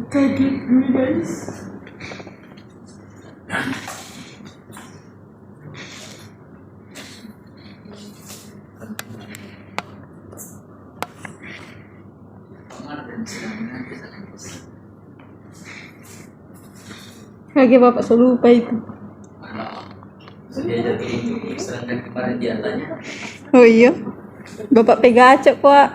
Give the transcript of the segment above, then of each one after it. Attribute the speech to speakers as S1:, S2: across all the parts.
S1: Kaget gue guys. Kaget bapak selupa itu.
S2: Dia jadi serangkan kemarin diantaranya.
S1: Oh iya, bapak pegacok pak.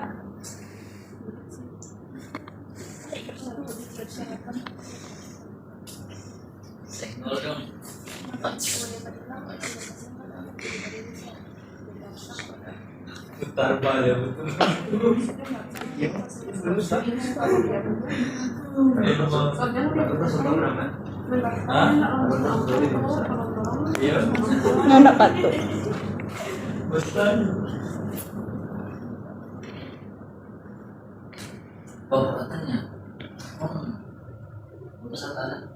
S2: Senggol dong. Putar balik betul. Iya.
S1: Nggak patut.
S2: Betul. Oh katanya. Misalkan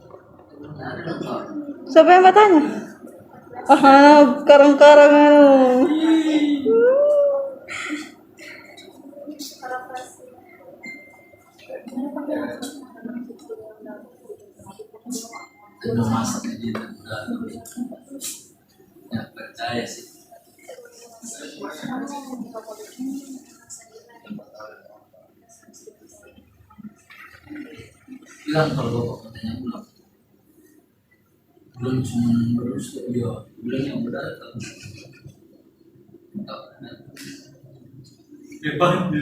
S2: ada dong.
S1: Siapa yang bertanya? Karang-karang anu.
S2: Itu masak aja ya percaya sih. Bilang kalau katanya belum cuma terus dia bilang yang benar beban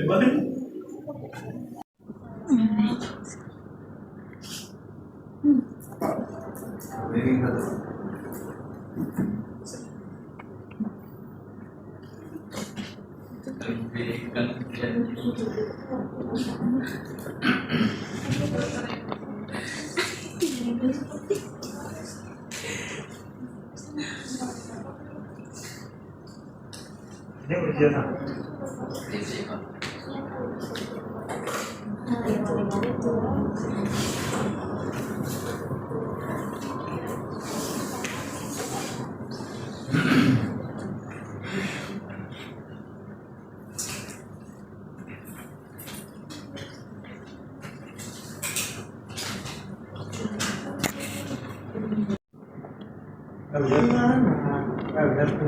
S3: Ini ujian apa?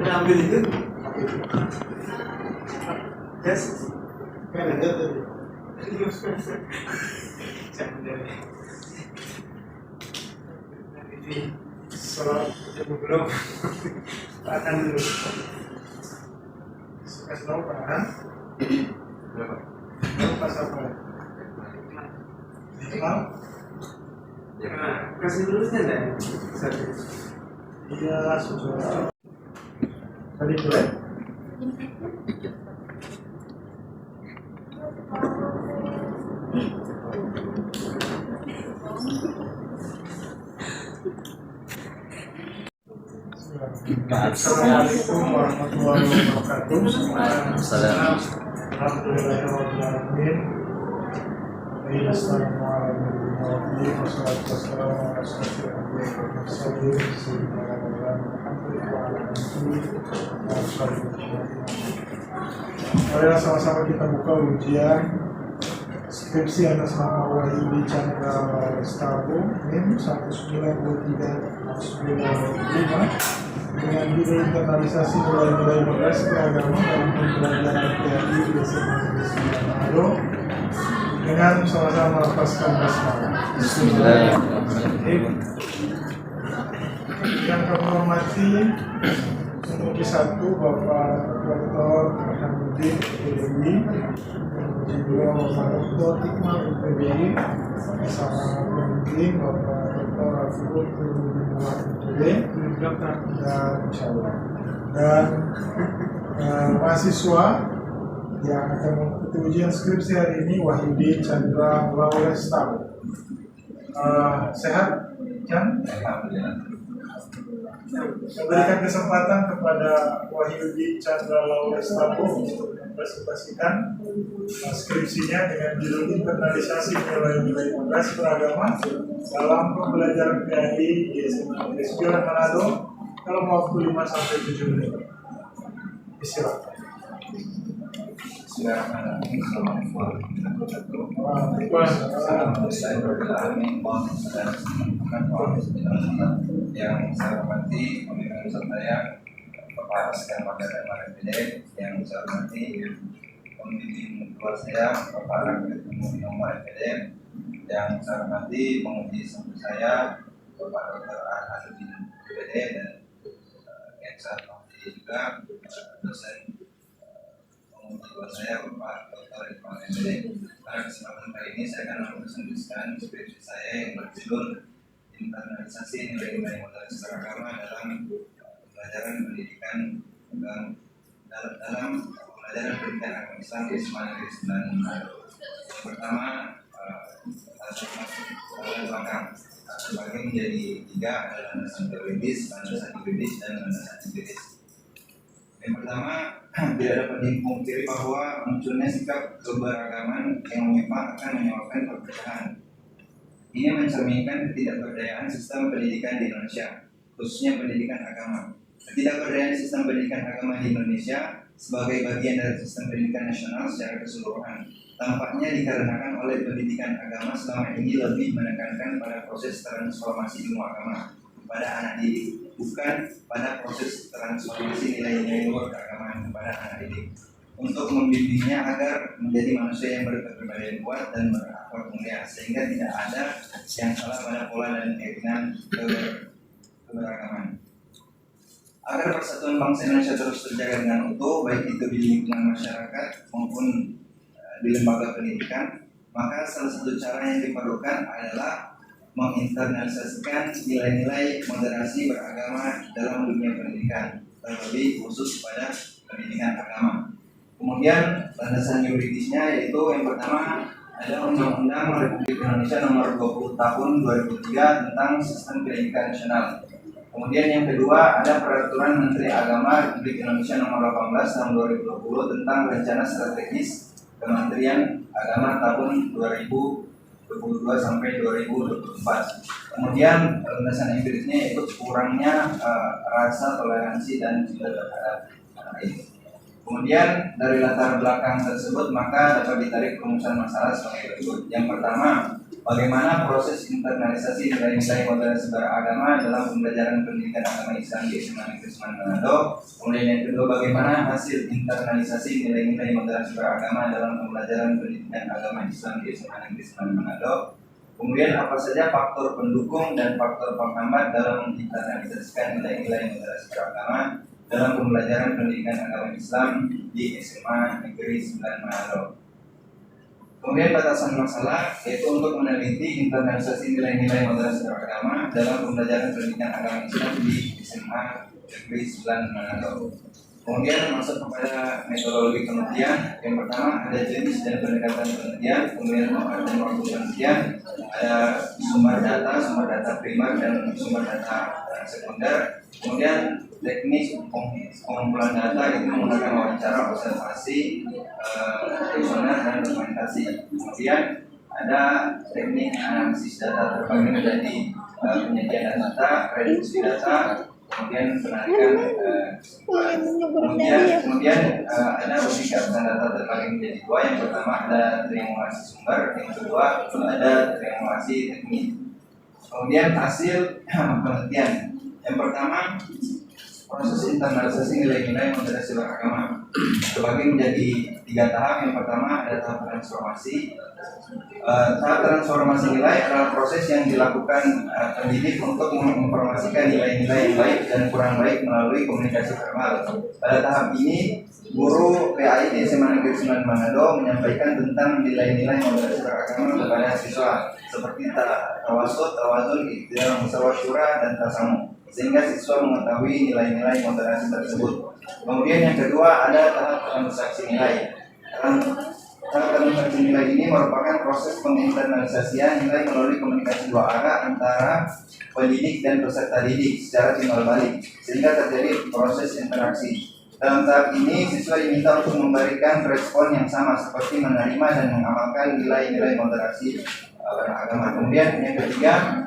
S3: Ambil itu. Yes. Kan ada tadi. Ini soal belum akan dulu. Kasih tahu kan? Berapa? Pas apa? Iklan? Kasih dulu kan ya? Iya, sudah. Tadi itu ya? Assalamualaikum warahmatullahi wabarakatuh. Alhamdulillahirrahmanirrahim. Marilah sama-sama kita buka ujian skripsi atas nama Wahyudi Chandra Lestari NIM 1923995 dengan judul internalisasi nilai-nilai moderasi beragama dalam pembelajaran PRI di SMA Manado dengan sama-sama melafazkan basmalah. Bismillahirrahmanirrahim. Yang kami hormati untuk ke-1 Bapak Dr. Hamidin PBI, kedua Bapak Dr. Tikmal PBI, bersama pemimpin Bapak Dr. Rafiul PBI, dan insyaallah dan mahasiswa yang akan mengikuti ujian skripsi hari ini Wahyudi Chandra Lestari. Sehat, Chan? Memberikan kesempatan kepada Wahyudi Chandra Lestari untuk mempresentasikan skripsinya dengan judul internalisasi nilai-nilai moderasi beragama dalam pembelajaran PAI di SMA Manado dalam waktu 5-7 menit. Silakan.
S4: Bismillahirrahmanirrahim. Assalamualaikum warahmatullahi wabarakatuh. Yang saya hormati pimpinan saya, Bapak Sekan Wakil Presiden, yang saya hormati pembimbing ketua saya, Bapak Rakit Nomor FDM, yang saya hormati penguji sampel saya, Bapak Dr. Ahadudin PPD, dan yang saya hormati juga dosen penguji ketua saya, Bapak Dr. Irfan MPD. Pada kesempatan kali ini saya akan mempresentasikan skripsi saya yang berjudul Internalisasi Nilai-nilai Moderasi Beragama dalam pembelajaran pendidikan dalam pembelajaran pendidikan agama Islam di SMA Negeri 9 Manado. Yang pertama, belakang terbagi menjadi 3, adalah landasan teoritis, landasan yuridis, dan landasan empiris. Yang pertama, tidak dapat dipungkiri bahwa munculnya sikap keberagaman yang menyimpang akan menyebabkan perpecahan. Ini mencerminkan ketidakberdayaan sistem pendidikan di Indonesia, khususnya pendidikan agama. Ketidakberdayaan sistem pendidikan agama di Indonesia sebagai bagian dari sistem pendidikan nasional secara keseluruhan tampaknya dikarenakan oleh pendidikan agama selama ini lebih menekankan pada proses transformasi ilmu agama pada anak didik, bukan pada proses transformasi nilai-nilai luhur keagamaan kepada anak didik, untuk membimbingnya agar menjadi manusia yang berkepribadian kuat dan berakhlak mulia, sehingga tidak ada yang salah pada pola dan keyakinan keberagaman. Agar persatuan bangsa Indonesia terus terjaga dengan utuh, baik itu di lingkungan masyarakat maupun di lembaga pendidikan, maka salah satu cara yang diperlukan adalah menginternalisasikan nilai-nilai moderasi beragama dalam dunia pendidikan, terlebih khusus pada pendidikan agama. Kemudian landasan yuridisnya yaitu yang pertama ada Undang-Undang Republik Indonesia Nomor 20 Tahun 2003 tentang Sistem Pendidikan Nasional. Kemudian yang kedua ada Peraturan Menteri Agama Republik Indonesia Nomor 18 Tahun 2020 tentang Rencana Strategis Kementerian Agama tahun 2022 sampai 2024. Kemudian landasan empirisnya yaitu kurangnya rasa toleransi dan cinta terhadap lain. Kemudian dari latar belakang tersebut maka dapat ditarik perumusan masalah sebagai berikut. Yang pertama, bagaimana proses internalisasi nilai-nilai moderasi beragama dalam pembelajaran pendidikan agama Islam di SMA Negeri 9 Manado. Kemudian yang kedua, bagaimana hasil internalisasi nilai-nilai moderasi beragama dalam pembelajaran pendidikan agama Islam di SMA Negeri 9 Manado. Kemudian apa saja faktor pendukung dan faktor penghambat dalam internalisasikan nilai-nilai moderasi beragama dalam pembelajaran pendidikan agama Islam di SMA Negeri 9 Manado. Kemudian batasan masalah yaitu untuk meneliti internalisasi nilai-nilai moderasi beragama dalam pembelajaran pendidikan agama Islam di SMA Negeri 9 Manado. Kemudian masuk kepada metodologi penelitian. Yang pertama ada jenis dan pendekatan penelitian, kemudian tempat dan waktu penelitian, ada sumber data primer dan sumber data sekunder. Kemudian teknik pengumpulan data itu menggunakan wawancara, observasi, kuesioner dan dokumentasi. Kemudian ada teknik analisis data terbagi menjadi penyediaan data, reduksi data, kemudian penarikan kemudian ada pemikirkan data terbagi menjadi 2. Yang pertama ada triangulasi sumber, yang kedua ada triangulasi teknik. Kemudian hasil penelitian. Yang pertama, proses internalisasi nilai-nilai moderasi beragama terbagi menjadi 3 tahap. Yang pertama ada tahap transformasi. Tahap transformasi nilai adalah proses yang dilakukan pendidik untuk menginformasikan nilai-nilai yang baik dan kurang baik melalui komunikasi verbal. Pada tahap ini, guru PAI di SMA Negeri 9 Manado menyampaikan tentang nilai-nilai moderasi beragama kepada siswa seperti tawasud, tawazun, ikhtiar, musyawarah syura, dan tasamu, sehingga siswa mengetahui nilai-nilai moderasi tersebut. Kemudian yang kedua ada tahap transaksi nilai. Tahap transaksi nilai ini merupakan proses penginternalisasian nilai melalui komunikasi 2 arah antara pendidik dan peserta didik secara timbal balik, sehingga terjadi proses interaksi. Dalam tahap ini, siswa diminta untuk memberikan respon yang sama seperti menerima dan mengamalkan nilai-nilai moderasi beragama. Kemudian yang ketiga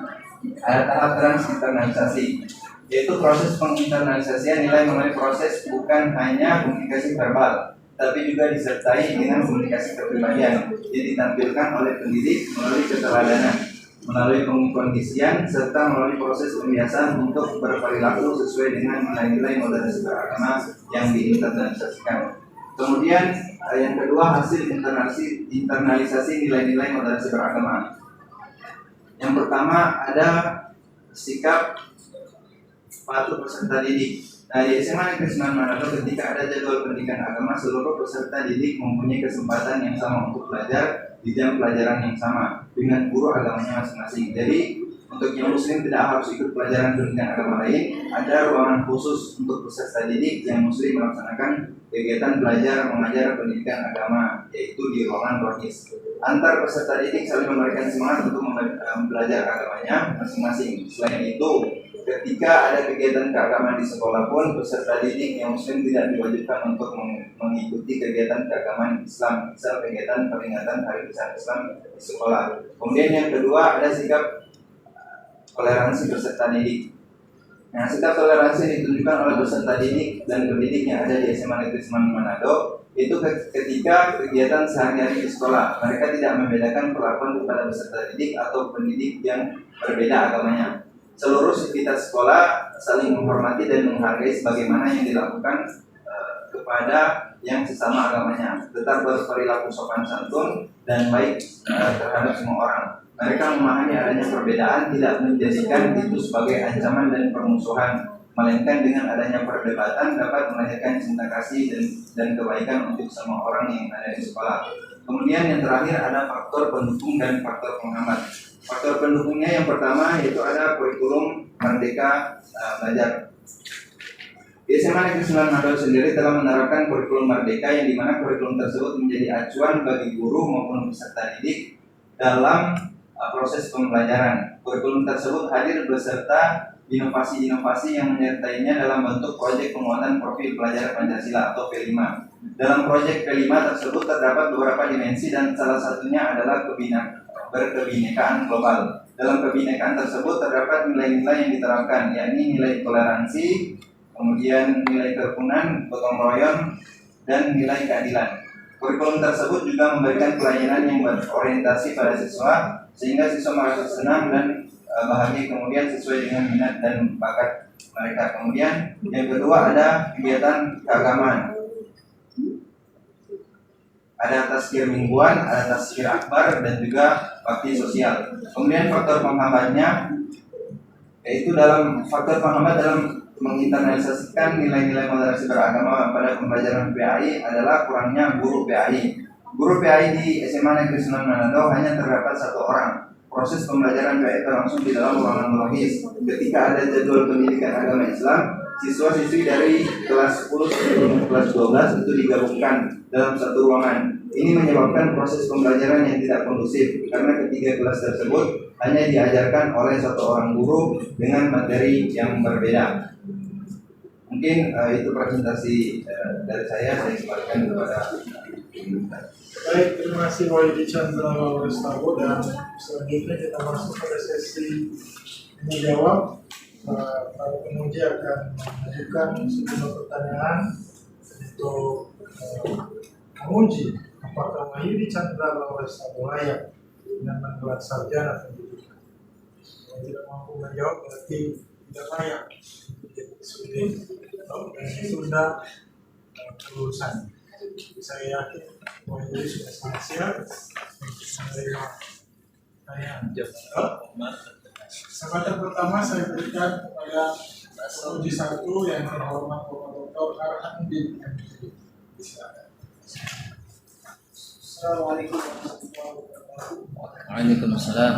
S4: ada tahap transinternalisasi, yaitu proses penginternalisasian nilai melalui proses bukan hanya komunikasi verbal, tapi juga disertai dengan komunikasi kepribadian yang ditampilkan oleh pendidik melalui keteladanan, melalui pengkondisian, serta melalui proses pembiasaan untuk berperilaku sesuai dengan nilai-nilai moderasi beragama yang diinternalisasikan. Kemudian yang kedua, hasil internalisasi nilai-nilai moderasi beragama. Yang pertama ada sikap patuh peserta didik. Nah, di SMA Negeri 9 Manado ketika ada jadwal pendidikan agama, seluruh peserta didik mempunyai kesempatan yang sama untuk belajar di jam pelajaran yang sama dengan guru agamanya masing-masing. Jadi untuk yang muslim tidak harus ikut pelajaran pendidikan agama lain, ada ruangan khusus untuk peserta didik yang muslim melaksanakan kegiatan belajar mengajar pendidikan agama, yaitu di ruangan rohis. Antar peserta didik saling memberikan semangat untuk belajar agamanya masing-masing. Selain itu, ketika ada kegiatan keagamaan di sekolah pun, peserta didik yang muslim tidak diwajibkan untuk mengikuti kegiatan keagamaan Islam, misal kegiatan peringatan Hari Besar Islam di sekolah. Kemudian yang kedua ada sikap toleransi peserta didik. Nah, sikap toleransi ditunjukkan oleh peserta didik dan pendidik yang ada di SMA Negeri 9 Manado itu ketika kegiatan sehari-hari di sekolah. Mereka tidak membedakan perlakuan kepada peserta didik atau pendidik yang berbeda agamanya. Seluruh sivitas sekolah saling menghormati dan menghargai sebagaimana yang dilakukan kepada yang sesama agamanya, tetap berperilaku sopan santun dan baik terhadap semua orang. Mereka memahami adanya perbedaan tidak menjadikan itu sebagai ancaman dan permusuhan, melainkan dengan adanya perdebatan dapat melahirkan cinta kasih dan kebaikan untuk semua orang yang ada di sekolah. Kemudian yang terakhir ada faktor pendukung dan faktor penghambat. Faktor pendukungnya yang pertama yaitu ada kurikulum Merdeka Belajar. Di SMA Negeri 9 Manado sendiri telah menerapkan kurikulum Merdeka yang dimana kurikulum tersebut menjadi acuan bagi guru maupun peserta didik dalam proses pembelajaran. Kurikulum tersebut hadir beserta inovasi-inovasi yang menyertainya dalam bentuk proyek penguatan profil pelajar Pancasila atau P5. Dalam proyek P5 tersebut terdapat beberapa dimensi dan salah satunya adalah berkebinekaan global. Dalam kebinekaan tersebut terdapat nilai-nilai yang diterapkan, yakni nilai toleransi, kemudian nilai kerukunan, gotong royong, dan nilai keadilan. Kurikulum tersebut juga memberikan pelayanan yang berorientasi pada siswa, sehingga siswa merasa senang dan bahagia, kemudian sesuai dengan minat dan bakat mereka. Kemudian yang kedua ada kegiatan keagamaan. Ada tazkir mingguan, ada tazkir akbar, dan juga bakti sosial. Kemudian faktor penghambatnya yaitu faktor penghambat dalam menginternalisasikan nilai-nilai moderasi beragama pada pembelajaran PAI adalah kurangnya guru PAI. Guru PAI di SMA Negeri 9 Manado hanya terdapat 1 orang. Proses pembelajaran PAI berlangsung di dalam ruangan rohis. Ketika ada jadwal pendidikan agama Islam, siswa-siswi dari kelas 10 sampai kelas 12 itu digabungkan dalam satu ruangan. Ini menyebabkan proses pembelajaran yang tidak kondusif karena ketiga kelas tersebut hanya diajarkan oleh 1 orang guru dengan materi yang berbeda. Mungkin itu presentasi dari saya kembalikan kepada
S3: Baik, terima kasih Wahidi Chandra Lestabo, dan selanjutnya kita masuk pada sesi menjawab. Para penguji akan mengajukan sejumlah pertanyaan untuk menguji apakah Wahidi Chandra Lestabo layak dengan menggelar sarjana pendidikan. Yang tidak mampu menjawab berarti tidak layak ini sudah kelulusan. Saya yakin bahwa ini sudah sangat siap menerima pertanyaan. Kesempatan pertama saya berikan kepada penguji 1 yang terhormat Bapak Dr. Arhandin MD. Assalamualaikum warahmatullahi wabarakatuh.
S2: Waalaikumsalam.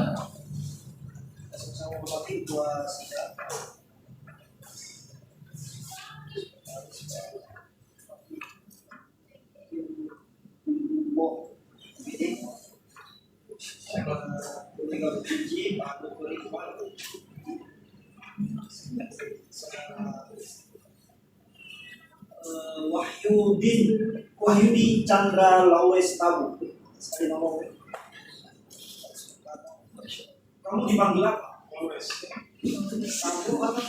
S3: Sama-sama berlatih dua sidang.
S5: Wahyudi Chandra Lestabo. Saya ngomong. Kamu dipanggil apa? Kamu apa?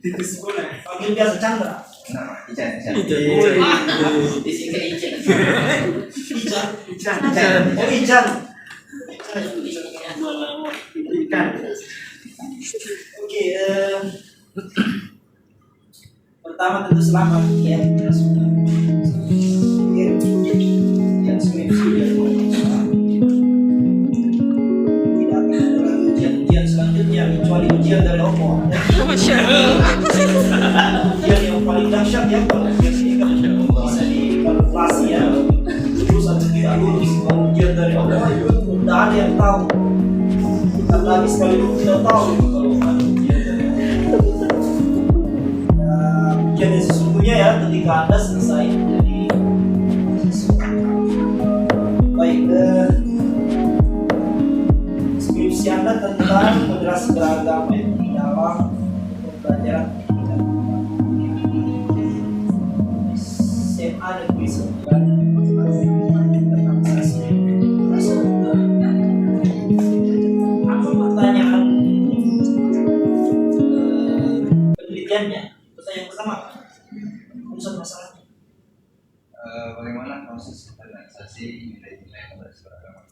S5: Ibu di sekolah. Panggil biasa Chandra.
S4: Nah, Ican.
S2: Disingkat Ican.
S5: Ican. Oh, Ican. Ikan. Oke, pertama tentu selamat ya. Yang skripsi dan tidak akan ada lagi ujian selanjutnya kecuali ujian dari Allah. Ujian yang paling dahsyat ya, kalau ujian ini kan bisa dikalkulasi ya, lulus atau tidak lulus. Kalau ujian dari Allah itu tidak ada yang tahu. Kita lagi sekalipun tidak tahu kalau ada ujian dari Allah. Ujian yang sesungguhnya ya ketika Anda selesai menjadi siswa. Baik, skripsi Anda tentang moderasi beragama di dalam pembelajaran SMA Negeri 9 tentang sastra. Apa pertanyaan penelitiannya? Pertanyaan pertama, urusan masalahnya.
S4: Bagaimana proses organisasi nilai-nilai moderasi beragama?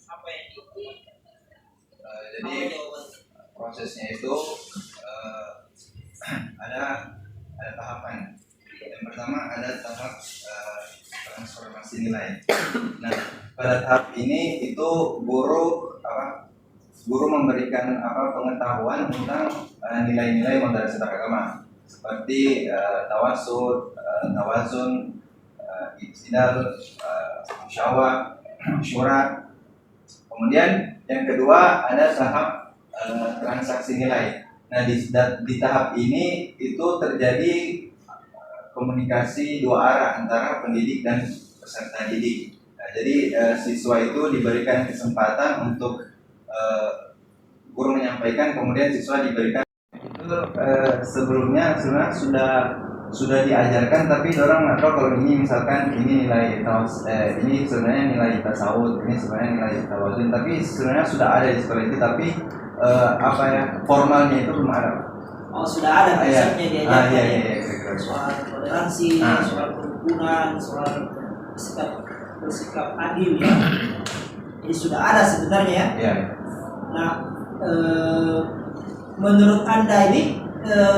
S5: Apa yang
S4: Jadi prosesnya itu ada tahapan. Yang pertama ada tahap transformasi nilai. Nah, pada tahap ini itu guru memberikan pengetahuan tentang nilai-nilai moderasi beragama seperti tawazun, i'tidal, syura. Kemudian yang kedua ada tahap transaksi nilai. Nah, di tahap ini itu terjadi komunikasi dua arah antara pendidik dan peserta didik. Nah, jadi siswa itu diberikan kesempatan untuk guru menyampaikan, kemudian siswa diberikan itu sebelumnya sudah diajarkan, tapi orang nggak tahu kalau ini misalkan ini nilai ini sebenarnya nilai tasawuf, ini sebenarnya nilai tawazun, tapi sebenarnya sudah ada di sekolah itu, tapi formalnya itu belum ada.
S5: Oh, sudah ada konsepnya diajarkan.
S4: Iya.
S5: Soal toleransi, soal kerukunan, soal bersikap adil ya. Ini sudah ada sebenarnya ya.
S4: Iya.
S5: Nah, menurut Anda ini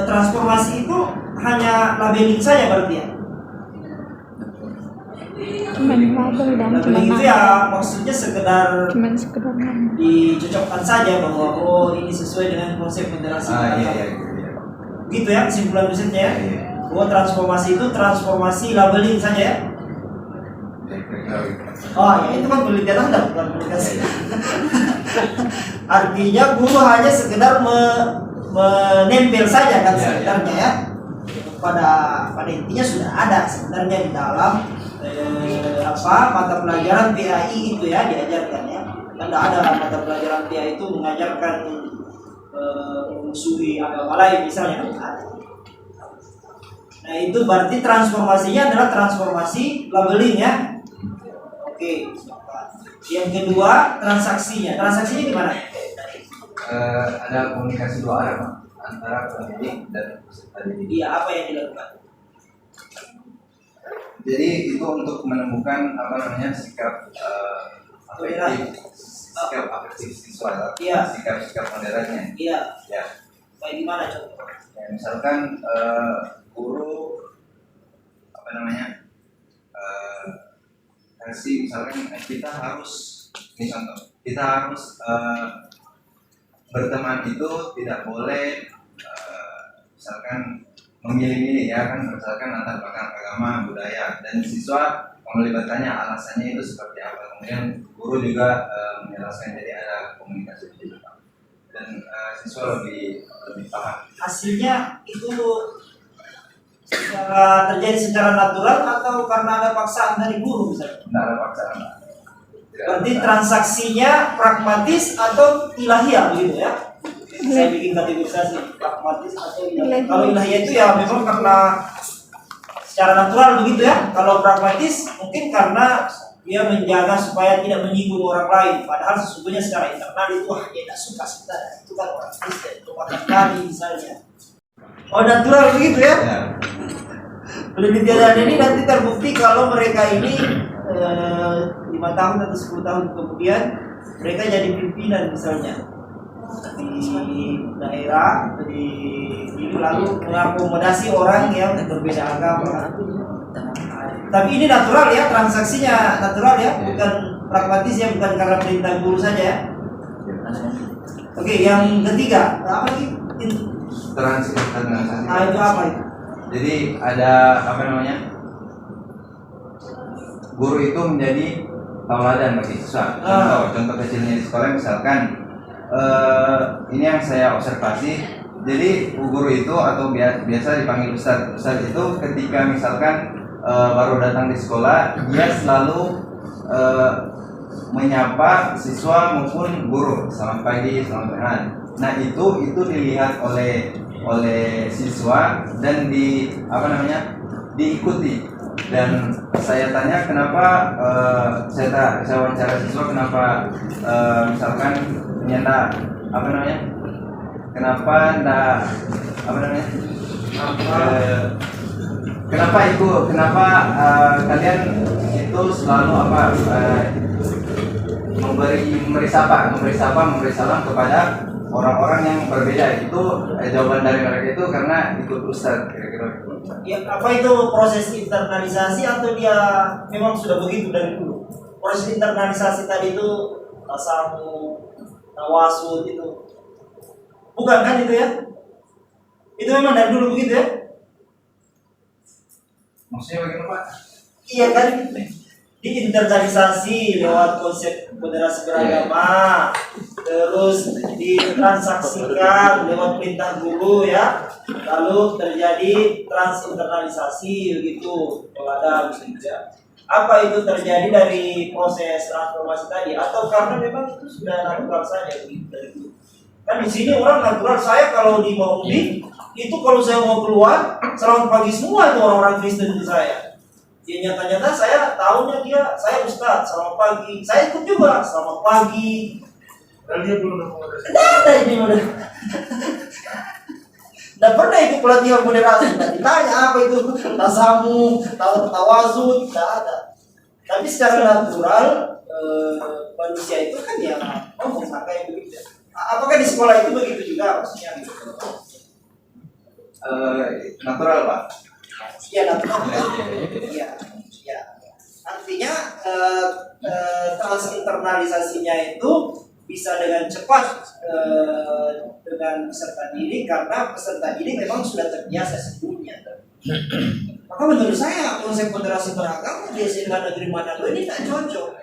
S5: transformasi itu hanya labeling saja berarti ya?
S1: Cuman label dan
S5: Labeling itu ya maksudnya sekedar
S1: cuman sekedar nama.
S5: dicocokkan saja bahwa oh ini sesuai dengan konsep moderasi.
S4: Iya.
S5: Gitu ya kesimpulan risetnya ya?
S4: Iya.
S5: Bahwa transformasi itu transformasi labeling saja ya? Oh ya, itu kan penelitian Anda bukan publikasi. Artinya guru hanya sekedar menempel saja kan sebenarnya ya. Pada intinya sudah ada sebenarnya di dalam mata pelajaran PAI itu ya diajarkan ya. Kan ada mata pelajaran PAI itu mengajarkan memusuhi agama lain misalnya. Nah itu berarti transformasinya adalah transformasi labeling ya. Oke. Yang kedua transaksinya. Transaksinya gimana?
S4: Ada komunikasi dua arah, Pak, antara pendidik dan peserta didik.
S5: Iya, apa yang dilakukan?
S4: Jadi itu untuk menemukan sikap afektif siswa,
S5: Iya.
S4: sikap moderatnya.
S5: Iya.
S4: Ya.
S5: Kayak gimana contoh?
S4: Ya, misalkan guru kasih misalkan kita harus berteman itu tidak boleh misalkan memilih-milih ya kan, misalkan antar belakang agama, budaya, dan siswa mulai bertanya alasannya itu seperti apa, kemudian guru juga menjelaskan, jadi ada komunikasi di situ dan siswa lebih paham.
S5: Hasilnya itu terjadi secara natural atau karena ada paksaan dari guru misalnya?
S4: Tidak ada paksaan.
S5: Berarti transaksinya pragmatis atau ilahiyah begitu ya? Saya bikin kategorisasi pragmatis atau ilahiyah. Kalau ilahiyah itu ya memang karena secara natural begitu ya. Kalau pragmatis mungkin karena dia menjaga supaya tidak menyinggung orang lain. Padahal sesungguhnya secara internal itu dia tidak suka sebenarnya. Itu kan orang Kristen, itu makan kami misalnya. Oh, natural begitu ya?
S4: Ya.
S5: Penelitian ini nanti terbukti kalau mereka ini 5 tahun atau 10 tahun kemudian mereka jadi pimpinan misalnya di daerah di lalu mengakomodasi orang yang berbeda agama. Tapi ini natural ya, transaksinya natural ya, bukan pragmatis ya, bukan karena perintah guru saja ya. Oke, yang ketiga apa sih?
S4: Transaksi.
S5: Itu apa itu?
S4: Jadi ada apa namanya? Guru itu menjadi tauladan bagi siswa. Contoh kecilnya di sekolah misalkan ini yang saya observasi. Jadi guru itu atau biasa dipanggil ustadz. Ustadz itu ketika misalkan baru datang di sekolah, dia selalu menyapa siswa maupun guru, selamat pagi, selamat malam. Nah itu dilihat oleh siswa dan diikuti. Dan saya tanya kenapa saya wawancara siswa kenapa misalkan ternyata kenapa kalian itu selalu memberi salam kepada orang-orang yang berbeda. Itu jawaban dari mereka itu karena ikut ustadz, kira-kira.
S5: Ya, apa itu proses internalisasi atau dia memang sudah begitu dari dulu? Proses internalisasi tadi itu tasamu, tawasud itu bukan kan itu ya? Itu memang dari dulu begitu ya?
S4: Maksudnya bagaimana Pak?
S5: Iya kan, diinternalisasi lewat konsep moderasi beragama, terus ditransaksikan lewat perintah guru ya, lalu terjadi transinternalisasi begitu. Kalau ada bisa, apa itu terjadi dari proses transformasi tadi, atau karena memang itu sudah natural saja begitu dari dulu? Kan di sini orang natural, saya kalau di Maumbi itu kalau saya mau keluar selamat pagi semua itu orang-orang Kristen di saya. Ya nyata-nyata saya tahunya saya ustadz, selamat pagi. Saya ikut juga, selamat pagi.
S3: Dan dia belum moderasi.
S5: Tidak ada ini moderasi. Tidak pernah ikut pelatihan moderasi. Tidak ditanya apa itu tasamu, tawazud, tidak ada. Tapi secara natural manusia itu kan ya ngomong pakai begitu. Apakah di sekolah itu begitu juga maksudnya?
S4: Natural Pak.
S5: Ya natural. Ya. Artinya transinternalisasinya itu bisa dengan cepat dengan peserta didik karena peserta didik memang sudah terbiasa sebelumnya. Maka menurut saya konsep moderasi beragama di SMA negeri Manado ini tak cocok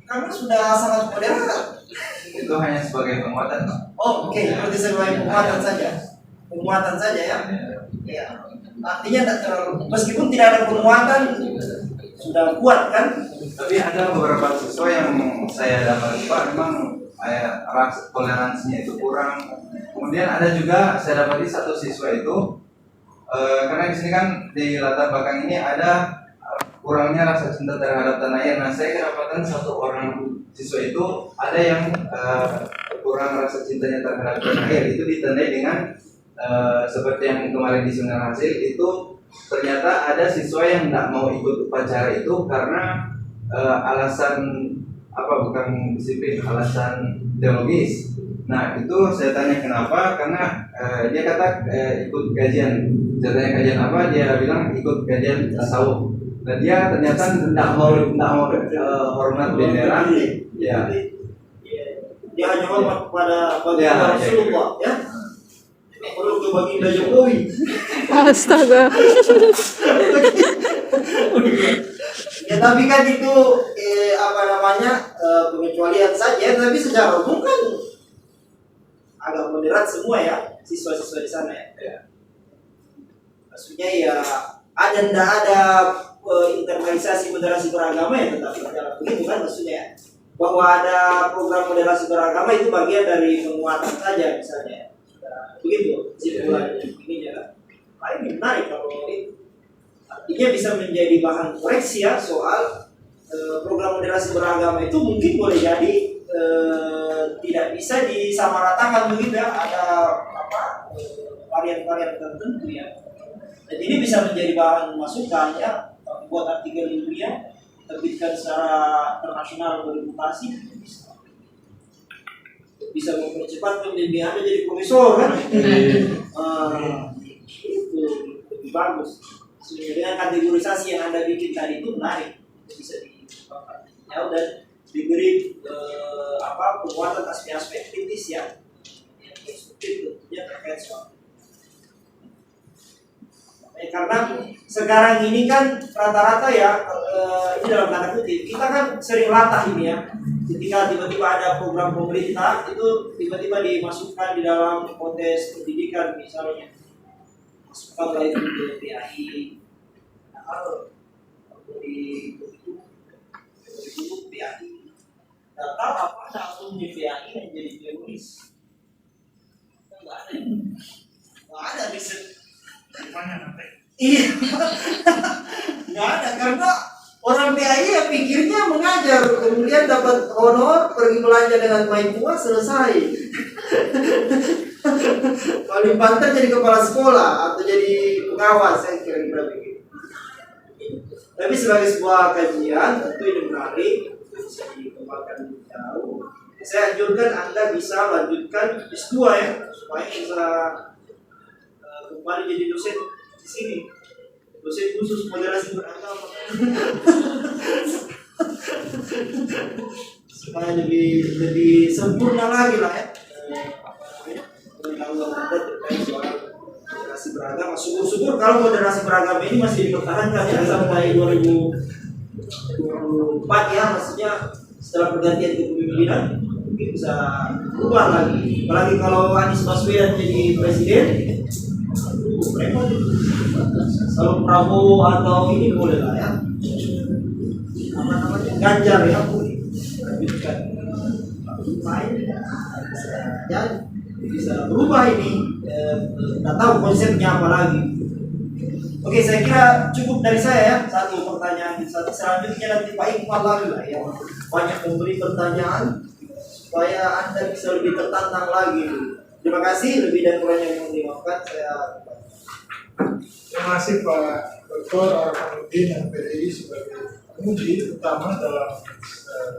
S5: karena sudah sangat moderat.
S4: Itu hanya sebagai penguatan Pak.
S5: Oh, oke. Berarti sebagai penguatan saja ya. Ya. Artinya tidak terlalu, meskipun tidak ada penguatan sudah kuat kan?
S4: Tapi ada beberapa siswa yang saya dapat Pak memang rasa toleransinya itu kurang. Kemudian ada juga saya dapati satu siswa itu karena di sini kan di latar belakang ini ada kurangnya rasa cinta terhadap tanah air. Nah saya kedapatan satu orang siswa itu ada yang kurang rasa cintanya terhadap tanah air. Itu ditandai dengan seperti yang kemarin di Sungai Hasil itu ternyata ada siswa yang tidak mau ikut upacara itu karena alasan bukan disiplin, alasan ideologis. Nah itu saya tanya kenapa, karena dia kata ikut kajian. Saya tanya kajian apa, dia bilang ikut kajian tasawuf. Dan dia ternyata tidak mau hormat bendera. Ya.
S5: Dia hanya hormat pada Rasulullah ya. Perlu ke baginda Jokowi.
S1: Astaga.
S5: Ya tapi kan itu pengecualian saja, tapi secara umum kan agak moderat semua ya siswa-siswa di sana ya. Maksudnya ya ndak ada internalisasi moderasi beragama ya tetap berjalan begitu kan maksudnya ya. Bahwa ada program moderasi beragama itu bagian dari penguatan saja misalnya. Begitu simpulan ini ya. Paling menarik kalau itu. Artinya bisa menjadi bahan koreksi ya soal program moderasi beragama itu mungkin boleh jadi tidak bisa disamaratakan begitu ya. Ada varian-varian tertentu ya. Dan ini bisa menjadi bahan masukan ya, buat artikel ilmiah, terbitkan secara internasional bermutasi, bisa mempercepat pembimbingannya jadi profesor kan? Itu lebih bagus. Sebenarnya dengan kategorisasi yang Anda bikin tadi itu menarik, bisa dipakai. Ya udah diberi penguatan aspek-aspek kritis ya, yang konstruktif tentunya terkait soal. Karena sekarang ini kan rata-rata ya, ini dalam tanda kutip, kita kan sering latah ini ya. Ketika tiba-tiba ada program pemerintah, itu tiba-tiba dimasukkan di dalam konteks pendidikan misalnya. Masukkan itu ke PAI, atau di buku PAI. Data apa ada akun di PAI yang jadi teroris? Enggak ada. Enggak ada bisa. Iya, nggak ada karena orang PAI ya pikirnya mengajar, kemudian dapat honor, pergi belanja dengan main tua, selesai. Paling pantas jadi kepala sekolah atau jadi pengawas, saya kira-kira begitu. Tapi sebagai sebuah kajian tentu ini menarik, bisa dikembangkan lebih jauh. Saya anjurkan Anda bisa lanjutkan S2 ya, supaya bisa kembali jadi dosen di sini, dosen khusus moderasi beragama, supaya lebih sempurna lagi lah ya pengetahuan Anda terkait soal moderasi beragama. Syukur-syukur kalau moderasi beragama ini masih dipertahankan ya sampai 2024 ya, maksudnya setelah pergantian kepemimpinan mungkin bisa berubah lagi. Apalagi kalau Anies Baswedan jadi presiden, repot. Kalau Prabowo atau ini boleh lah ya, apa namanya, Ganjar ya, boleh lanjutkan main ya, bisa berubah ini. Nggak tahu konsepnya apa lagi. Oke, saya kira cukup dari saya ya. Satu pertanyaan, selanjutnya nanti Pak Iqbal lagi lah ya, banyak memberi pertanyaan supaya Anda bisa lebih tertantang lagi. Terima kasih, lebih dan kurangnya yang dimaafkan.
S3: Terima kasih Pak Dr. Arfanuddin dan PDI sebagai penguji utama dalam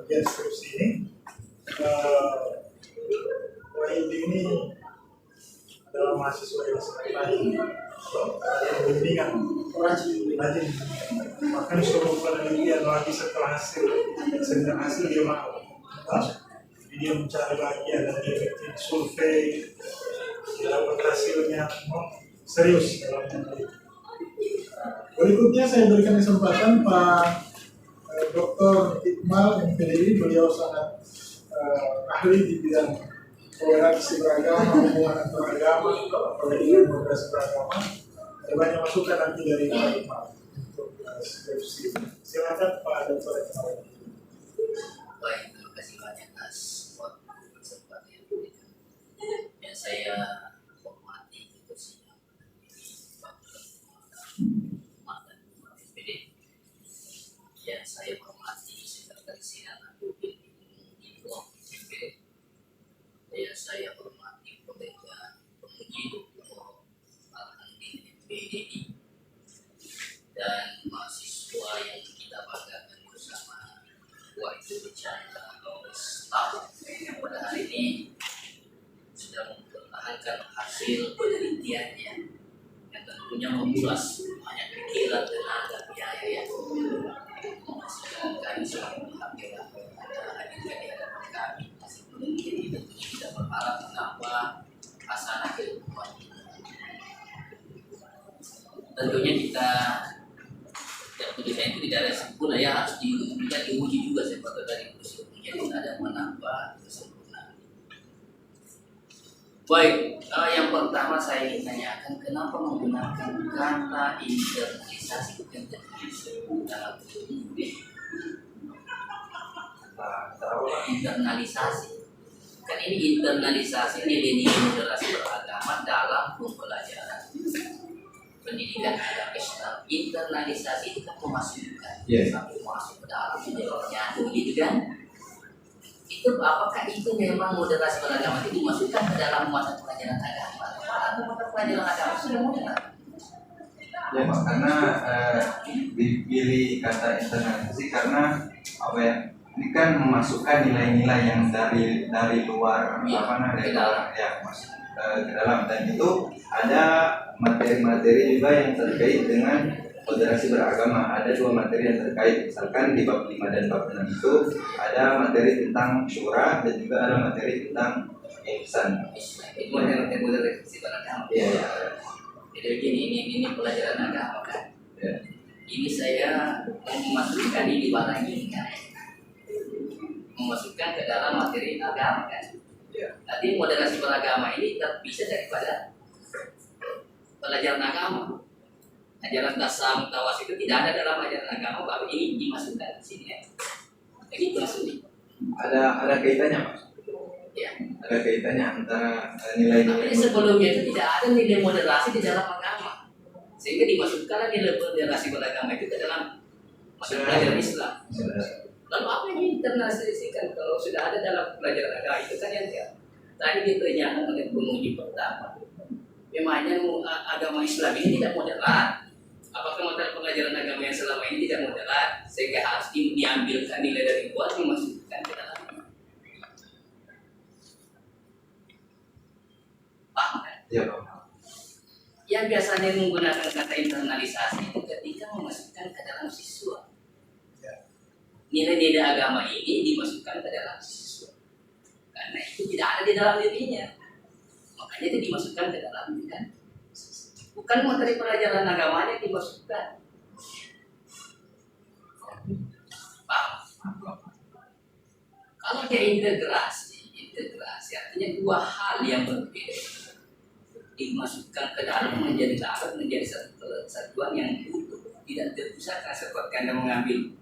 S3: ujian skripsi ini. WID ini adalah mahasiswa yang sangat baik, yang bimbingan, rajin. Bahkan suruh penelitian lagi setelah hasil dia mau. Jadi dia mencari lagi, ada efektif survei, dia dapat hasilnya. Serius dalam meneliti. Berikutnya saya berikan kesempatan Pak Dr. Iqbal MPDI. Beliau sangat ahli di bidang toleransi beragama, hubungan antar agama, apalagi moderasi beragama. Ada banyak masukan nanti dari Pak Iqbal untuk skripsi. Silakan Pak Dr. Iqbal.
S2: Baik, terima kasih banyak atas kesempatan yang diberikan. Ya, saya hormati kebersihan ya, saya hormati Sekretaris Agung ya, saya hormati pekerja penguji Dr. Arfanuddin MPDI dan mahasiswa yang kita banggakan bersama waktu bicara staff yang pada hari ini sudah mempertahankan hasil penelitiannya yang tentunya menguras banyak pikiran, tenaga, biaya yang menghasilkan kami sangat bahagia ada hadirkan di hadapan kami hasil penelitian ini. Tentunya kita berharap menambah hasanah keilmuan. Tentunya kita yang tulisan itu tidak ada sempurna ya, harus diuji juga seperti dari ujian kita ada menambah kesempurnaan. Baik, yang pertama saya ingin tanyakan kenapa menggunakan kata internalisasi dalam buku internalisasi. Kan ini internalisasi ini moderasi beragama dalam pembelajaran pendidikan agama Islam. Internalisasi itu kan memasukkan sampai masuk ke dalam nyatu gitu kan. Itu apakah itu memang moderasi beragama itu dimasukkan ke dalam mata pelajaran agama? atau mata pelajaran agama sudah moderat?
S4: Ya Pak, karena dipilih kata internalisasi karena apa ya? Ini kan memasukkan nilai-nilai yang dari luar
S2: Ya,
S4: apa namanya
S2: ke
S4: dari
S2: dalam.
S4: luar, ya masuk ke dalam, dan itu ada materi-materi juga yang terkait dengan moderasi beragama. Ada 2 materi yang terkait, misalkan di bab 5 dan bab 6 itu ada materi tentang syura dan juga ada materi tentang ihsan.
S2: Itu moderasi beragama.
S4: Iya, ya.
S2: Jadi begini, ini pelajaran agama kan.
S4: Ya.
S2: Ini saya memasukkan ini barang ini kan, memasukkan ke dalam materi agama kan.
S4: Ya.
S2: Nanti moderasi beragama ini terpisah daripada pelajaran agama. Ajaran tasawuf tawas itu tidak ada dalam ajaran agama, baru ini dimasukkan di sini ya. Begitu maksudnya.
S4: Ada kaitannya Pak?
S2: Ya.
S4: Ada kaitannya antara nilai-nilai.
S2: Tapi sebelumnya itu tidak ada nilai moderasi di dalam agama, sehingga dimasukkan nilai moderasi beragama itu ke dalam mata pelajaran Islam. Lalu apa yang diinternalisasikan kalau sudah ada dalam pelajaran agama itu kan yang tadi ditanyakan oleh penguji pertama. Memangnya agama Islam ini tidak moderat? Apakah mata pelajaran agama yang selama ini tidak moderat sehingga harus diambilkan nilai dari luar dimasukkan ke dalamnya? Paham kan?
S4: Ya Pak.
S2: Yang biasanya menggunakan kata internalisasi itu ketika memasukkan ke dalam siswa. Nilai-nilai agama ini dimasukkan ke dalam siswa. Karena itu tidak ada di dalam dirinya. Makanya itu dimasukkan ke dalam diri kan. Bukan materi pelajaran agamanya dimasukkan. Paham? Kalau dia integrasi artinya 2 hal yang berbeda dimasukkan ke dalam menjadi larut, menjadi satu kesatuan yang utuh, tidak terpisahkan seperti Anda mengambil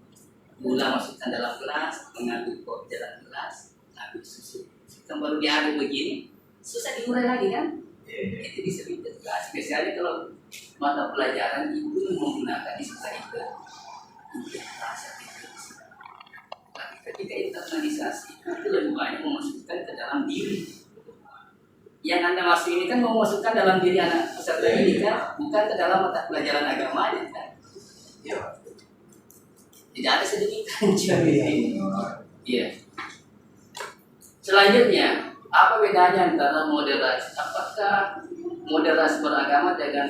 S2: gula masukkan dalam gelas, mengambil kopi dalam gelas, ambil susu, baru diaduk begini, susah diurai lagi kan? Itu disebut integrasi. Biasanya kalau mata pelajaran itu menggunakan istilah itu integrasi. Tapi ketika internalisasi itu lebih banyak memasukkan ke dalam diri. Yang Anda masuk ini kan memasukkan dalam diri anak peserta ini kan, bukan ke dalam mata pelajaran agamanya kan?
S4: Iya.
S2: Tidak ada sedikit kajian di sini. Iya. Selanjutnya, apa bedanya antara moderasi? Apakah moderasi beragama dengan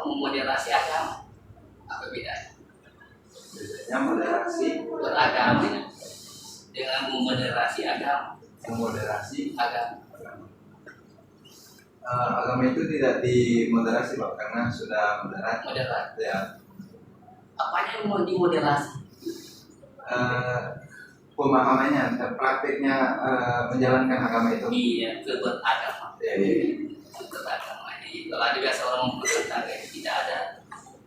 S2: memoderasi agama? Apa bedanya?
S4: Bedanya moderasi
S2: Beragama dengan memoderasi agama.
S4: memoderasi
S2: Agama.
S4: agama itu tidak dimoderasi Pak, karena sudah moderat.
S2: Moderat.
S4: Ya.
S2: Apanya yang mau dimoderasi?
S4: Pemahamannya dan praktiknya menjalankan agama itu.
S2: Iya, beragama.
S4: Ya, ya.
S2: Beragama. Kalau ada biasa orang memperkatakan tidak ada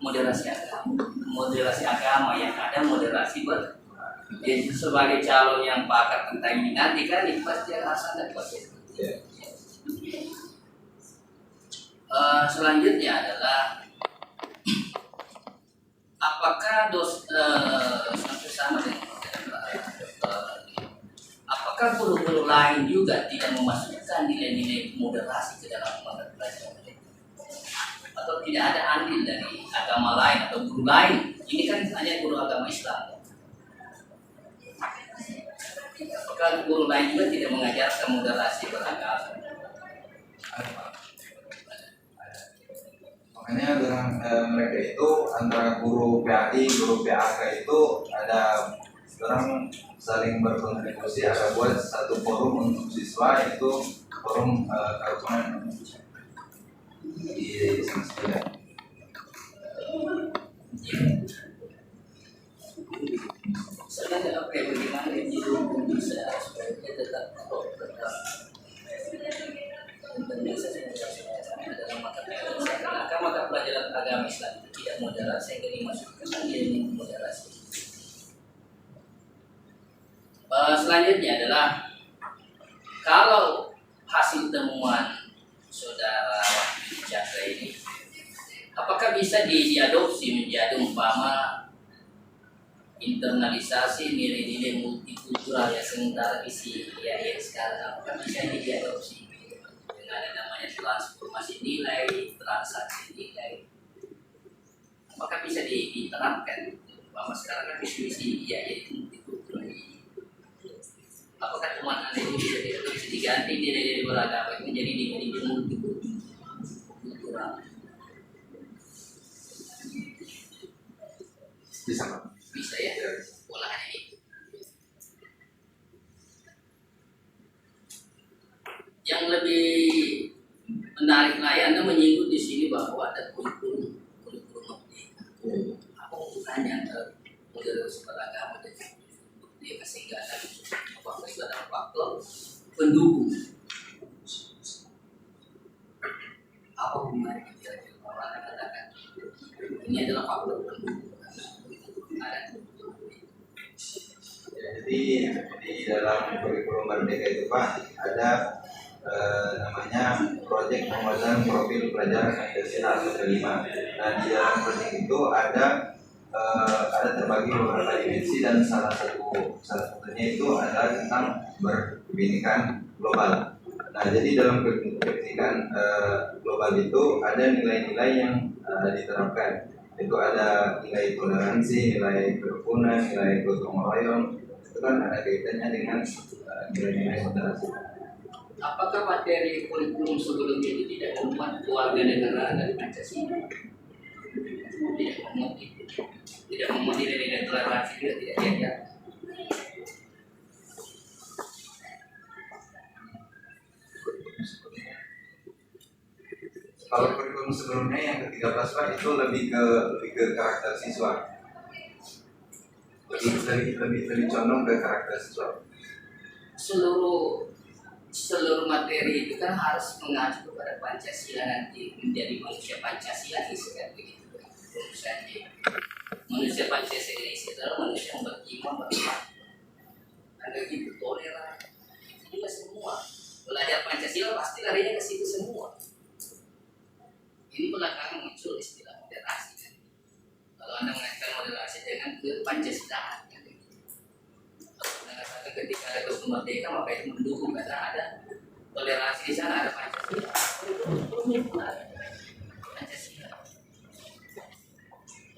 S2: moderasi agama. Moderasi agama yang ada moderasi jadi sebagai calon yang pakar tentang ini nanti kan itu pasti harus ada proses.
S4: Ya.
S2: Selanjutnya adalah apakah sampai sama dengan apakah guru-guru lain juga tidak memasukkan nilai-nilai moderasi ke dalam mata pelajaran mereka? Atau tidak ada andil dari agama lain atau guru lain? Ini kan hanya guru agama Islam. Apakah guru lain juga tidak mengajarkan moderasi beragama?
S4: Makanya dengan mereka itu antara guru PAI, guru PAK itu ada orang saling berkontribusi, ada buat satu forum untuk siswa, yaitu forum kerukunan di semester.
S2: Sebenarnya apa yang bagaimana itu bisa supaya dia tetap dalam mata pelajaran. Maka mata pelajaran agama Islam itu tidak moderat sehingga dimasukkan menjadi moderasi. Selanjutnya adalah kalau hasil temuan saudara Chandra ini, apakah bisa diadopsi menjadi umpama internalisasi nilai-nilai multikultural yang sementara isi ya sekarang, apakah bisa diadopsi dengan transformasi nilai, transaksi nilai. Apakah bisa diterapkan? Bahwa sekarang kan visi ya itu apakah temuan Anda ini bisa diganti nilai-nilai beragama menjadi nilai-nilai multikultural?
S4: Bisa Pak.
S2: Bisa ya, olahannya itu. Yang lebih menarik lagi Anda menyinggung di sini bahwa ada kurikulum apa hubungannya antara model beragama dan dia sehingga ada faktor itu adalah faktor pendukung. Apa hubungannya kira-kira orang katakan ini adalah faktor pendukung.
S4: Jadi di dalam kurikulum Merdeka itu Pak ada namanya proyek penguatan profil pelajar Pancasila atau kelima. Nah di dalam proyek itu ada terbagi beberapa dimensi dan salah satunya itu adalah tentang berkebinekaan global. Nah jadi dalam kebinekaan global itu ada nilai-nilai yang diterapkan. Itu ada nilai toleransi, nilai kerukunan, nilai gotong royong. Itu kan ada kaitannya dengan nilai-nilai moderasi.
S2: Apakah materi kurikulum sebelumnya itu tidak memuat keluarga negara dan Pancasila? Tidak memuat nilai-nilai toleransi juga tidak diajar.
S4: Kalau kurikulum sebelumnya yang ke-13 Pak itu lebih ke karakter siswa. Lebih condong ke karakter siswa.
S2: Seluruh materi itu kan harus mengacu kepada Pancasila nanti menjadi manusia Pancasila kan begitu. Manusia Pancasila ini adalah manusia yang beriman beriman. Ada gitu toleran. Juga semua belajar Pancasila pasti larinya ke situ semua. Ini belakangan muncul istilah moderasi kan. Kalau Anda mengaitkan moderasi dengan ke Pancasilaan kan. Ketika ada kemerdekaan maka itu mendukung karena ada toleransi di sana, ada Pancasila. Pancasila.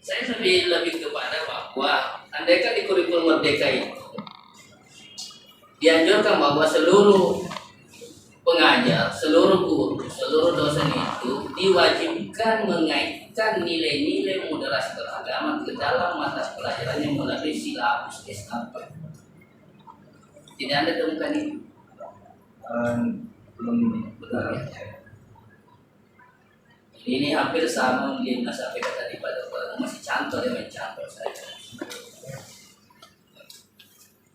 S2: Saya lebih kepada bahwa andaikan di kurikulum Merdeka itu dianjurkan bahwa seluruh pengajar, seluruh guru, seluruh dosen itu diwajibkan mengaitkan nilai-nilai moderasi beragama ke dalam mata pelajarannya melalui silabus SKP. Tidak Anda temukan ini?
S4: Belum
S2: benar ya. Ini hampir sama di masa PK tadi pada masih cantol ya mencantol saja.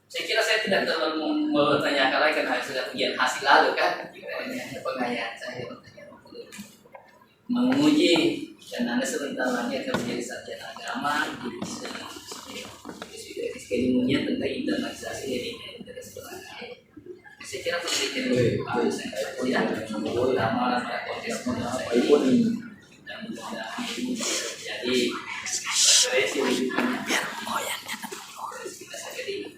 S2: Saya kira saya tidak terlalu bertanya lagi karena sudah ujian hasil lalu kan. Hanya pengayaan saya menguji dan Anda sebentar lagi akan menjadi sarjana agama di ilmunya tentang internalisasi dari saya kira penelitian harus saya terutama pada konteks saya ini dan mudah-mudahan ini jadi referensi lebih banyak kita saja di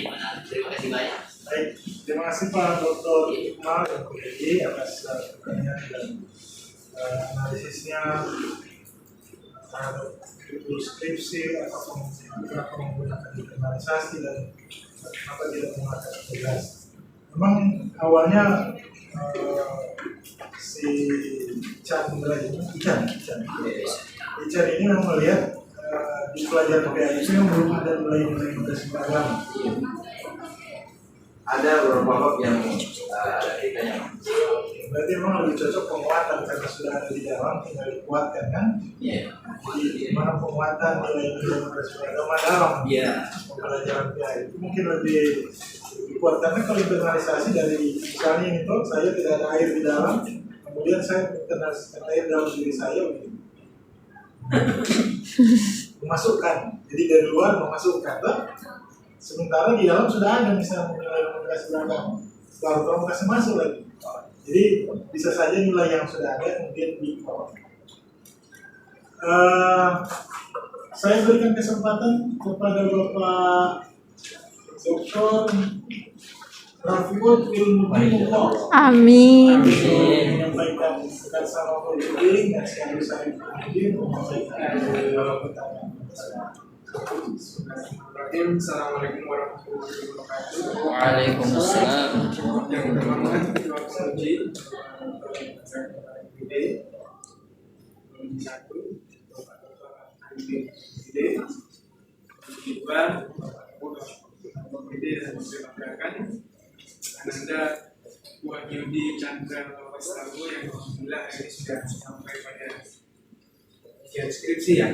S2: mana. Terima kasih banyak.
S3: Baik, terima kasih Pak Dr. Iqmal dan Kuliah atas pertanyaan dan analisisnya terhadap skripsi apakah menggunakan internalisasi dan kenapa tidak menggunakan integrasi. Memang awalnya si Ican ini memang melihat di pelajaran PA itu yang belum ada nilai-nilai integrasi agama.
S4: Ada beberapa bab yang ada kaitannya.
S3: Berarti memang lebih cocok penguatan karena sudah ada di dalam tinggal dikuatkan kan?
S4: Iya.
S3: Jadi mana penguatan nilai-nilai moderasi beragama dalam pembelajaran PA itu mungkin lebih kuat karena kalau internalisasi dari misalnya ini tuh saya tidak ada air di dalam, kemudian saya internalisasikan air dalam diri saya memasukkan, jadi dari luar memasukkan tuh. Sementara di dalam sudah ada misalnya nilai moderasi beragama, baru kamu kasih masuk lagi. Jadi bisa saja nilai yang sudah ada kemudian dibawa. Saya berikan kesempatan kepada Bapak Dr. Rafiul ilmu
S1: Amin.
S3: menyampaikan dan sama berkeliling dan sekali saya menyampaikan pertanyaan.
S6: Assalamualaikum warahmatullahi wabarakatuh.
S2: Waalaikumsalam.
S6: Yang terhormat Ketua Suci satu, Bapak kedua, dan dipersilakan Ananda Wahyudi Chandra Lawasrawu yang alhamdulillah hari ini sudah sampai pada deskripsi ya.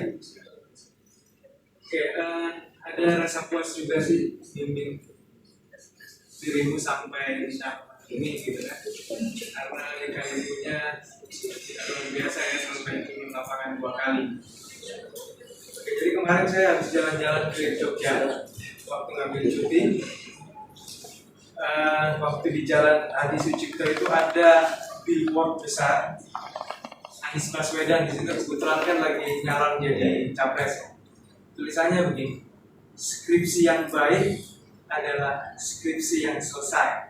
S6: Oke, ada rasa puas juga sih bimbing dirimu sampai tahap ini gitu kan, karena lika-likunya tidak luar biasa ya, sampai turun lapangan 2 kali. Oke, jadi kemarin saya habis jalan-jalan ke Jogja waktu ngambil cuti. Waktu di Jalan Adi Sucipto itu ada billboard besar Anies Baswedan di situ, kebetulan kan lagi nyalon jadi capres. Tulisannya begini, skripsi yang baik adalah skripsi yang selesai.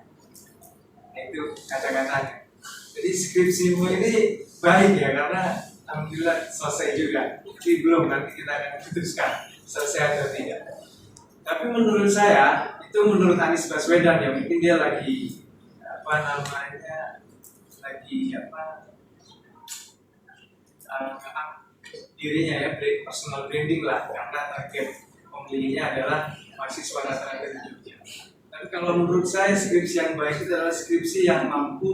S6: Nah, itu kata-katanya. Jadi skripsimu ini baik ya, karena alhamdulillah selesai juga. Tapi belum, nanti kita akan putuskan selesai atau tidak. Tapi menurut saya, itu menurut Anies Baswedan ya, mungkin dia lagi dirinya ya, personal branding lah, karena target pemilihnya adalah mahasiswa rata-rata di Jogja. Tapi kalau menurut saya skripsi yang baik itu adalah skripsi yang mampu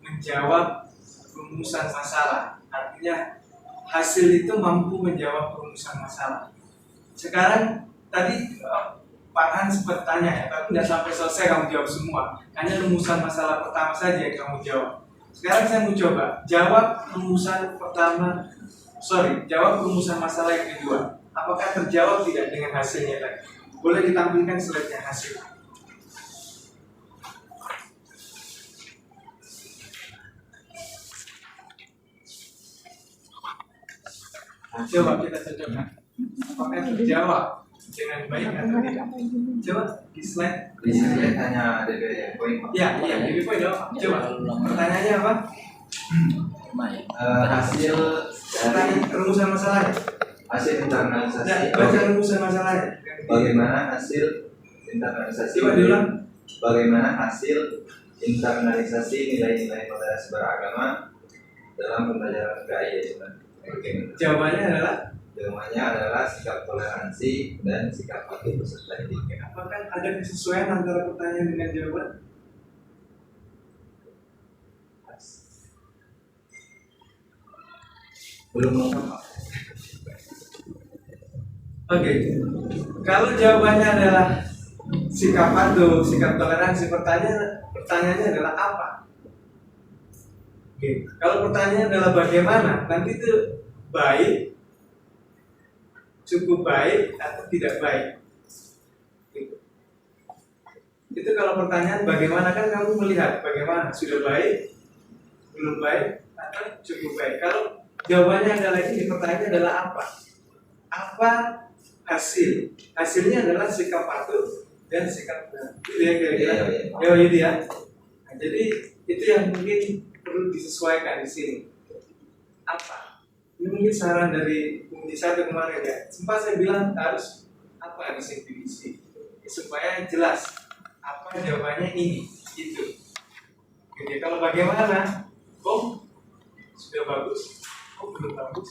S6: menjawab rumusan masalah. Artinya hasil itu mampu menjawab rumusan masalah. Sekarang tadi Pak Han sempat tanya ya, tapi tidak sampai selesai kamu jawab semua. Hanya rumusan masalah pertama saja yang kamu jawab. Sekarang saya mau coba jawab rumusan masalah yang kedua. Apakah terjawab tidak dengan hasilnya tadi? Boleh ditampilkan slide-nya hasil. Coba kita cocokkan. Apakah terjawab dengan baik atau tidak? Coba di slide.
S4: Di sini hanya DB poin.
S6: Iya, DB poin dong. Coba. Pertanyaannya apa?
S4: Hasil dari
S6: Rumusan masalahnya.
S4: hasil internalisasi.
S6: Ya, baca rumusan masalahnya.
S4: Bagaimana hasil internalisasi?
S6: Coba diulang.
S4: Bagaimana hasil internalisasi nilai-nilai moderasi beragama dalam pembelajaran KIA?
S6: Jawabannya adalah
S4: Jawabannya adalah sikap toleransi dan sikap patuh peserta didik.
S6: apakah ada kesesuaian antara pertanyaan dengan jawaban?
S4: Belum lengkap.
S6: Oke. Kalau jawabannya adalah sikap patuh, sikap toleransi, pertanyaannya adalah apa? Oke. Kalau pertanyaannya adalah bagaimana, nanti itu baik, cukup baik atau tidak baik. Itu kalau pertanyaan bagaimana, kan kamu melihat bagaimana, sudah baik, belum baik, atau cukup baik. Kalau jawabannya adalah ini, pertanyaannya adalah apa? Apa hasil? Hasilnya adalah sikap patuh dan sikap itu ya kira-kira. Ya itu ya. Nah, jadi itu yang mungkin perlu disesuaikan di sini. Apa? Ini mungkin saran dari Komisi 1 kemarin ya. Sempat saya bilang harus apa definisi supaya jelas apa jawabannya ini itu. Jadi kalau bagaimana? Sudah bagus, belum bagus.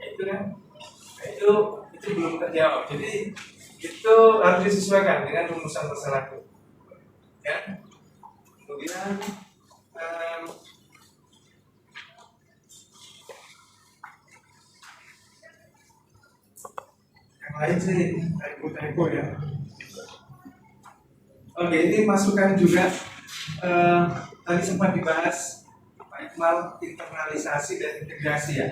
S6: Itu kan? Nah, itu belum terjawab. Jadi itu harus disesuaikan dengan rumusan masalah itu. Ya. Kemudian yang lain sih typo ya. Oke, ini masukan juga tadi sempat dibahas Pak Iqbal, internalisasi dan integrasi ya.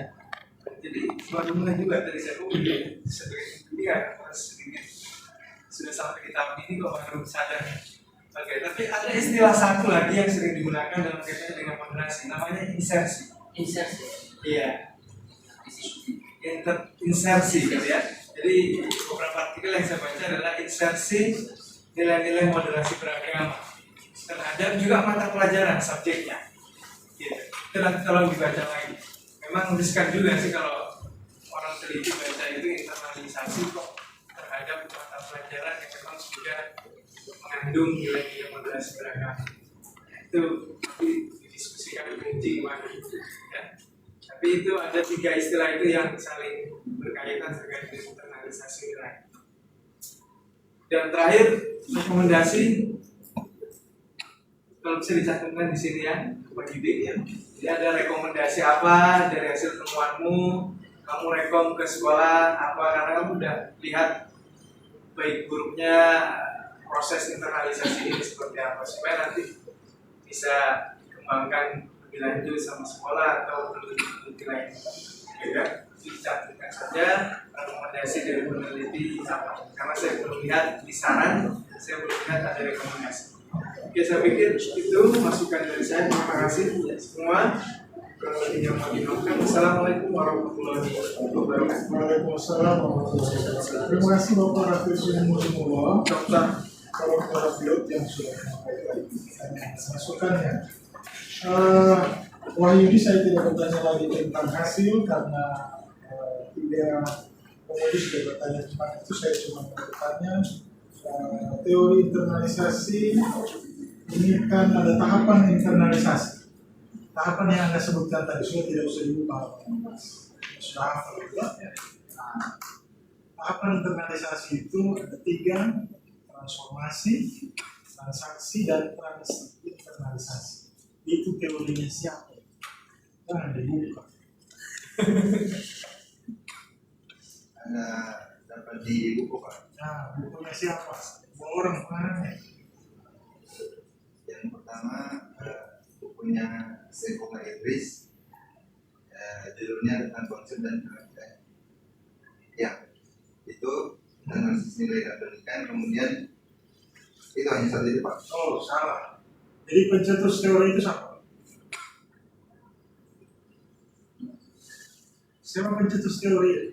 S6: Jadi sebelumnya juga tadi saya sebagai kuliah sedikit sudah sampai di tahap ini kok baru sadar. Oke, tapi ada istilah satu lagi yang sering digunakan dalam kaitannya dengan moderasi, namanya insersi. Iya. Insersi gitu ya. Jadi beberapa artikel yang saya baca adalah insersi nilai-nilai moderasi beragama. terhadap juga mata pelajaran subjeknya. Gitu. Itu nanti tolong dibaca lagi. Memang riskan juga sih kalau orang teliti baca itu internalisasi kok terhadap mata pelajaran yang memang sudah mengandung nilai-nilai moderasi beragama. Itu didiskusikan penting gimana. Ya. Tapi itu ada 3 istilah itu yang saling berkaitan terkait dengan internalisasi nilai. Dan terakhir rekomendasi, kalau bisa dicatatkan di sini ya, Pak Gide ya. Jadi ada rekomendasi apa dari hasil temuanmu, kamu rekom ke sekolah apa, karena kamu udah lihat baik buruknya proses internalisasi ini seperti apa, supaya nanti bisa dikembangkan lebih lanjut sama sekolah atau peneliti lain. Juga dicatatkan saja rekomendasi dari peneliti apa, karena saya belum lihat di saran, saya belum lihat ada rekomendasi. Oke, saya pikir itu masukan dari saya. Terima kasih semua. Kalau yang mau dimakan, Assalamualaikum warahmatullahi wabarakatuh.
S3: Waalaikumsalam warahmatullahi wabarakatuh. Terima kasih Bapak Raffi Sumullah, Dr. Para pilot yang sudah menyampaikan masukannya. Wahyudi, saya tidak bertanya lagi tentang hasil karena tiga pemudi sudah bertanya tentang itu. Saya cuma bertanya teori internalisasi ini kan ada tahapan internalisasi. Tahapan yang Anda sebutkan tadi sudah tidak usah dibuka, sudah hafal juga. Tahapan internalisasi itu ada 3: transformasi, transaksi, dan transinternalisasi. Itu teorinya siapa? Jangan dibuka.
S4: Ada dapat di buku Pak.
S3: Nah, bukunya siapa? Dua orang pengarangnya.
S4: Yang pertama bukunya Saifullah Idris, judulnya tentang konsep dan karakter. Ya, itu analisis nilai dan pendidikan. Kemudian itu hanya satu itu Pak.
S3: Oh, salah. Jadi pencetus teori itu siapa? Siapa pencetus teori?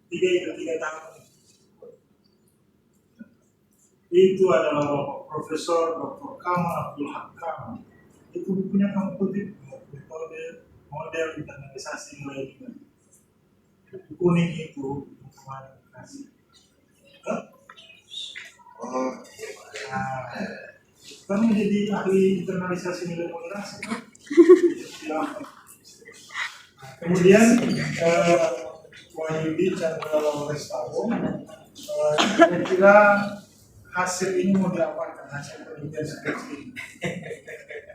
S3: Tiga tahun. Itu adalah Bapak Profesor Dr. Kamal Abdul Hakam. Itu bukunya kamu kutip, model internalisasi nilai juga. Buku kuning itu kemarin kasih.
S4: Oh,
S3: Nah, kamu jadi ahli internalisasi nilai moderasi kan? Kemudian Wahyudi Chandra Lestavo, kira-kira hasil ini mau diapakan, hasil penelitian seperti ini?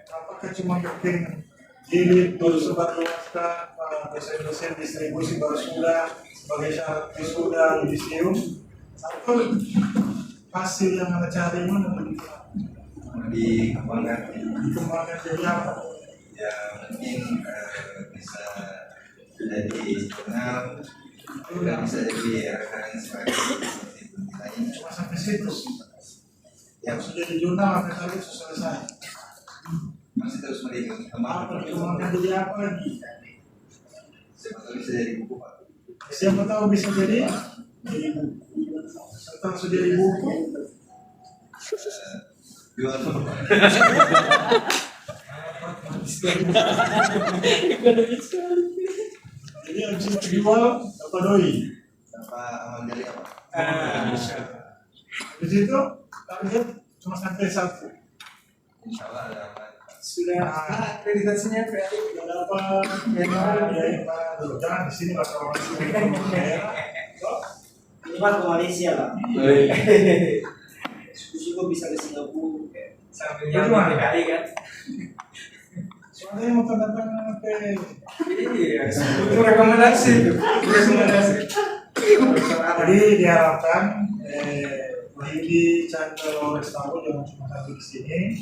S3: Apakah cuma bikin jilid baru sebar luaskan, dosen-dosen distribusi baru sudah sebagai syarat wisuda yudisium, atau hasil yang Anda cari mana begitu? Dikembangkan jadi apa?
S4: Ya mungkin bisa jadi jurnal, juga bisa jadi referensi lain.
S3: Cuma sampai situ.
S4: Ya,
S3: Yang sudah di jurnal sampai kali itu selesai.
S4: masih terus melihat
S3: Apa dikembangkan jadi apa lagi?
S4: siapa tahu bisa jadi buku Pak.
S3: Siapa tahu bisa jadi buku. Setelah sudah jadi buku,
S4: Jual Pak.
S3: jadi habis itu dijual apa doi?
S4: Apa amal jari apa?
S3: Habis itu target cuma sampai 1.
S4: Insya Allah ada apa?
S6: Sudah akreditasinya PRI.
S3: Ada apa? Ya, Pak. Jangan di sini bahasa orang sini.
S5: Minimal ke Malaysia lah. Syukur bisa ke Singapura.
S6: Sambil nyampe PKI kan.
S3: Soalnya mau tanda tangan apa?
S6: Iya, itu rekomendasi itu. Rekomendasi.
S3: Jadi diharapkan Wahyudi Chandra Lestavo jangan cuma sampai di sini,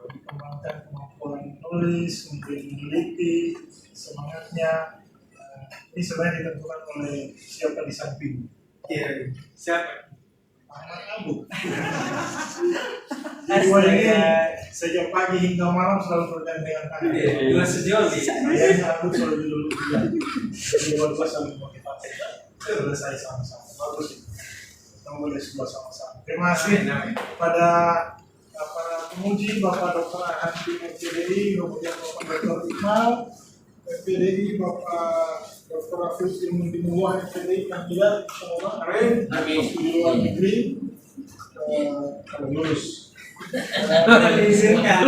S3: dikembangkan kemampuan menulis, kemudian meneliti, semangatnya. Ini sebenarnya ditentukan oleh siapa di samping.
S6: Iya, siapa?
S3: Ahmad Abu. Dua ini sejak pagi hingga malam selalu bergandengan tangan.
S6: Dua sejoli.
S3: Kayaknya aku selalu dulu juga. Jadi buat saling motivasi. Selesai sama-sama. Bagus. Kita boleh sebuah sama-sama. Terima kasih pada penguji Bapak Dr. Ahandi FPDI, kemudian Bapak Dr. Iqmal FPDI, Bapak Dr. Rafiq Ilmu Dinullah FPDI, kandidat insyaallah di luar negeri lulus.
S6: Diizinkan.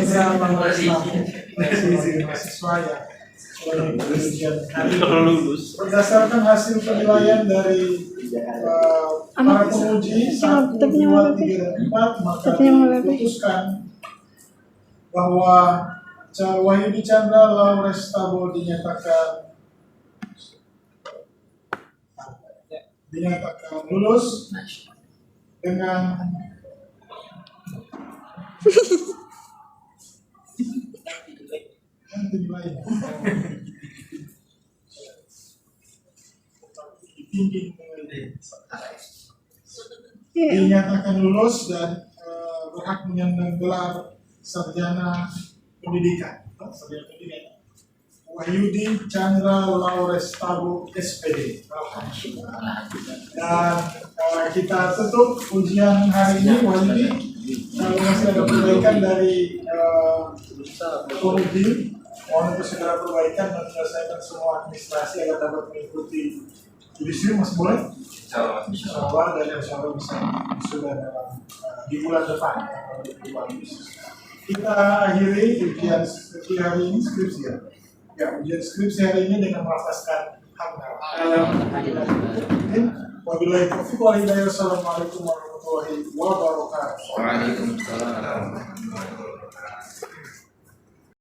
S3: Bisa mahasiswa ya. Berdasarkan hasil penilaian dari para penguji 1, 2, 3, dan 4, maka diputuskan bahwa Wahyudi Chandra Laures Tabo dinyatakan lulus dengan penilaian dinyatakan lulus dan berhak menyandang gelar sarjana pendidikan. Wahyudi Chandra Laures Tabo SPD. Dan kita tutup ujian hari ini. Wahyudi, kalau masih ada perbaikan dari penguji, mohon untuk segera perbaikan dan menyelesaikan semua administrasi agar dapat mengikuti judisium. Masih boleh? Insyaallah, dan insyaallah bisa sudah dalam di bulan depan. Kita akhiri ujian skripsi hari ini, skripsi ya. Ya, ujian skripsi hari ini dengan melafazkan hamdalillah. Wabillahi taufiq wal hidayah. Assalamualaikum warahmatullahi wabarakatuh.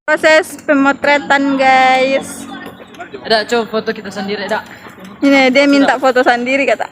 S1: Proses pemotretan guys.
S7: Ada coba foto kita sendiri, ada.
S1: Ini dia minta foto sendiri kata.